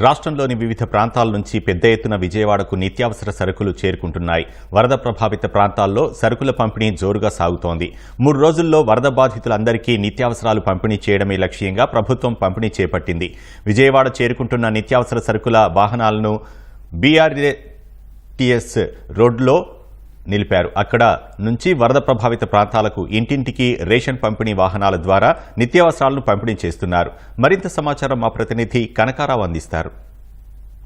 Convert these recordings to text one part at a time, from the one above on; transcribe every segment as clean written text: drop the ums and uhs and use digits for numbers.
రాష్ట్రంలోని వివిధ ప్రాంతాల నుంచి పెద్ద ఎత్తున విజయవాడకు నిత్యావసర సరుకులు చేరుకుంటున్నాయి. వరద ప్రభావిత ప్రాంతాల్లో సరుకుల పంపిణీ జోరుగా సాగుతోంది. 3 రోజుల్లో వరద బాధితులందరికీ నిత్యావసరాలు పంపిణీ చేయడమే లక్ష్యంగా ప్రభుత్వం పంపిణీ చేపట్టింది. విజయవాడ చేరుకుంటున్న నిత్యావసర సరుకుల వాహనాలను BRTS రోడ్లో నిలిపారు. అక్కడ నుంచి వరద ప్రభావిత ప్రాంతాలకు ఇంటింటికి రేషన్ పంపిణీ వాహనాల ద్వారా నిత్యావసరాలను పంపిణీ చేస్తున్నారు. మరింత సమాచారం మా ప్రతినిధి కనకారావు అందిస్తారు.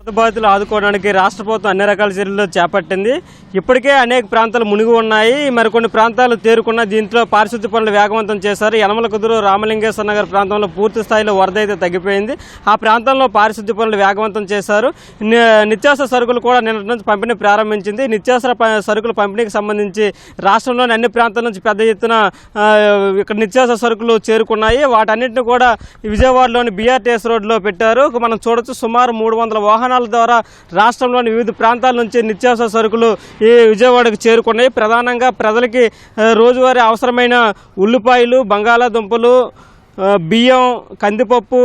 వరద బాధితులు ఆదుకోవడానికి రాష్ట్ర ప్రభుత్వం అన్ని రకాల చర్యలు చేపట్టింది. ఇప్పటికే అనేక ప్రాంతాలు మునిగి ఉన్నాయి, మరికొన్ని ప్రాంతాలు తేరుకున్న. దీంట్లో పారిశుద్ధ్య పనులు వేగవంతం చేశారు. యనమల కుదురు రామలింగేశ్వర నగర్ ప్రాంతంలో పూర్తి స్థాయిలో వరద అయితే తగ్గిపోయింది. ఆ ప్రాంతంలో పారిశుద్ధ్య పనులు వేగవంతం చేశారు. నిత్యావసర సరుకులు కూడా నిన్నటి నుంచి పంపిణీ ప్రారంభించింది. నిత్యావసర సరుకుల పంపిణీకి సంబంధించి రాష్ట్రంలోని అన్ని ప్రాంతాల నుంచి పెద్ద ఎత్తున ఇక్కడ నిత్యావసర సరుకులు చేరుకున్నాయి. వాటన్నింటినీ కూడా విజయవాడలోని BRTS రోడ్లో పెట్టారు. మనం చూడొచ్చు, సుమారు 300 వాహనాల ద్వారా రాష్ట్రంలోని వివిధ ప్రాంతాల నుంచి నిత్యావసర సరుకులు ఈ విజయవాడకు చేరుకున్నాయి. ప్రధానంగా ప్రజలకి రోజువారీ అవసరమైన ఉల్లిపాయలు, బంగాళాదుంపలు, బియ్యం, కందిపప్పు,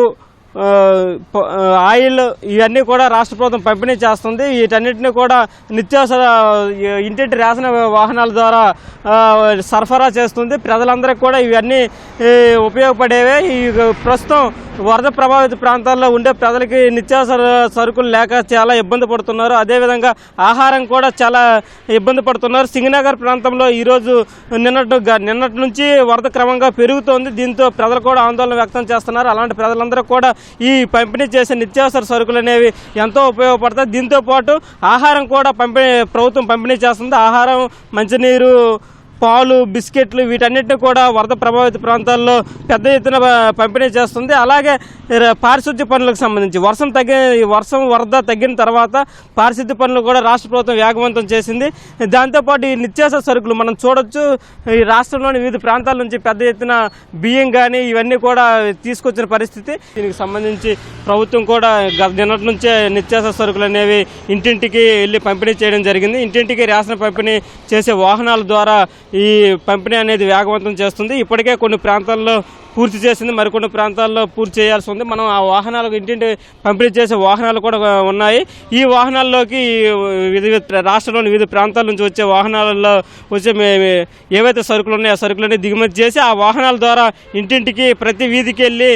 ఆయిల్ ఇవన్నీ కూడా రాష్ట్ర ప్రభుత్వం పంపిణీ చేస్తుంది. వీటన్నిటిని కూడా నిత్యావసర ఇంటింటి రేషన్ వాహనాల ద్వారా సరఫరా చేస్తుంది. ప్రజలందరికీ కూడా ఇవన్నీ ఉపయోగపడేవే. ఈ ప్రస్తుతం వరద ప్రభావిత ప్రాంతాల్లో ఉండే ప్రజలకి నిత్యావసర సరుకులు లేక చాలా ఇబ్బంది పడుతున్నారు. అదేవిధంగా ఆహారం కూడా చాలా ఇబ్బంది పడుతున్నారు. సింగనగర్ ప్రాంతంలో ఈరోజు నిన్నటి నుంచి వరద క్రమంగా పెరుగుతోంది. దీంతో ప్రజలు కూడా ఆందోళన వ్యక్తం చేస్తున్నారు. అలాంటి ప్రజలందరూ కూడా ఈ పంపిణీ చేసే నిత్యావసర సరుకులు అనేవి ఎంతో ఉపయోగపడతాయి. దీంతో పాటు ఆహారం కూడా ప్రభుత్వం పంపిణీ చేస్తుంది. ఆహారం, మంచినీరు, పాలు, బిస్కెట్లు వీటన్నిటిని కూడా వరద ప్రభావిత ప్రాంతాల్లో పెద్ద ఎత్తున పంపిణీ చేస్తుంది. అలాగే పారిశుద్ధ్య పనులకు సంబంధించి వరద తగ్గిన తర్వాత పారిశుద్ధ్య పనులు కూడా రాష్ట్ర ప్రభుత్వం వేగవంతం చేసింది. దాంతోపాటు ఈ నిత్యావసర సరుకులు మనం చూడొచ్చు, ఈ రాష్ట్రంలోని వివిధ ప్రాంతాల నుంచి పెద్ద ఎత్తున బియ్యం కానీ ఇవన్నీ కూడా తీసుకొచ్చిన పరిస్థితి. దీనికి సంబంధించి ప్రభుత్వం కూడా నిన్నటి నుంచే నిత్యావసర సరుకులు అనేవి ఇంటింటికి వెళ్ళి పంపిణీ చేయడం జరిగింది. ఇంటింటికి రేషన్ పంపిణీ చేసే వాహనాల ద్వారా ఈ పంపిణీ అనేది వేగవంతం చేస్తుంది. ఇప్పటికే కొన్ని ప్రాంతాల్లో పూర్తి చేసింది, మరికొన్ని ప్రాంతాల్లో పూర్తి చేయాల్సి ఉంది. మనం ఆ వాహనాలకు ఇంటింటి పంపిణీ చేసే వాహనాలు కూడా ఉన్నాయి. ఈ వాహనాల్లోకి రాష్ట్రంలోని వివిధ ప్రాంతాల నుంచి వచ్చే వాహనాలలో వచ్చే ఏవైతే సరుకులు ఉన్నాయో ఆ సరుకులన్నీ దిగుమతి చేసి ఆ వాహనాల ద్వారా ఇంటింటికి ప్రతి వీధికి వెళ్ళి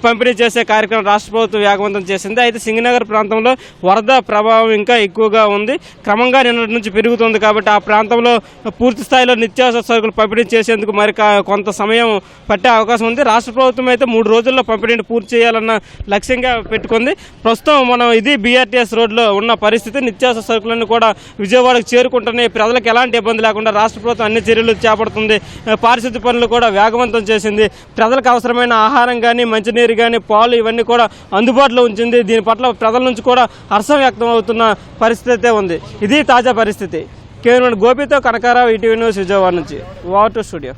పంపిణీ చేసే కార్యక్రమం రాష్ట్ర ప్రభుత్వం వేగవంతం చేసింది. అయితే సింగనగర్ ప్రాంతంలో వరద ప్రభావం ఇంకా ఎక్కువగా ఉంది. క్రమంగా నిన్నటి నుంచి పెరుగుతుంది. కాబట్టి ఆ ప్రాంతంలో పూర్తి స్థాయిలో నిత్యావసర సరుకులు పంపిణీ చేసేందుకు మరి కొంత సమయం పట్టే అవకాశం ఉంది. రాష్ట్ర ప్రభుత్వం అయితే 3 రోజుల్లో పంపిణీని పూర్తి చేయాలన్న లక్ష్యంగా పెట్టుకుంది. ప్రస్తుతం మనం ఇది BRTS రోడ్లో ఉన్న పరిస్థితి. నిత్యావసర సరుకులన్నీ కూడా విజయవాడకు చేరుకుంటున్నాయి. ప్రజలకు ఎలాంటి ఇబ్బంది లేకుండా రాష్ట్ర ప్రభుత్వం అన్ని చర్యలు చేపడుతుంది. పారిశుద్ధ్య పనులు కూడా వేగవంతం చేసింది. ప్రజలకు అవసరమైన ఆహారం కానీ, మంచినీరు కానీ, పాలు ఇవన్నీ కూడా అందుబాటులో ఉంచింది. దీని పట్ల ప్రజల నుంచి కూడా హర్షం వ్యక్తం అవుతున్న పరిస్థితి అయితే ఉంది. ఇది తాజా పరిస్థితి. కేవలం గోపితో కనకారావు, ఈటీవీ న్యూస్, విజయవాడ నుంచి. Water studio.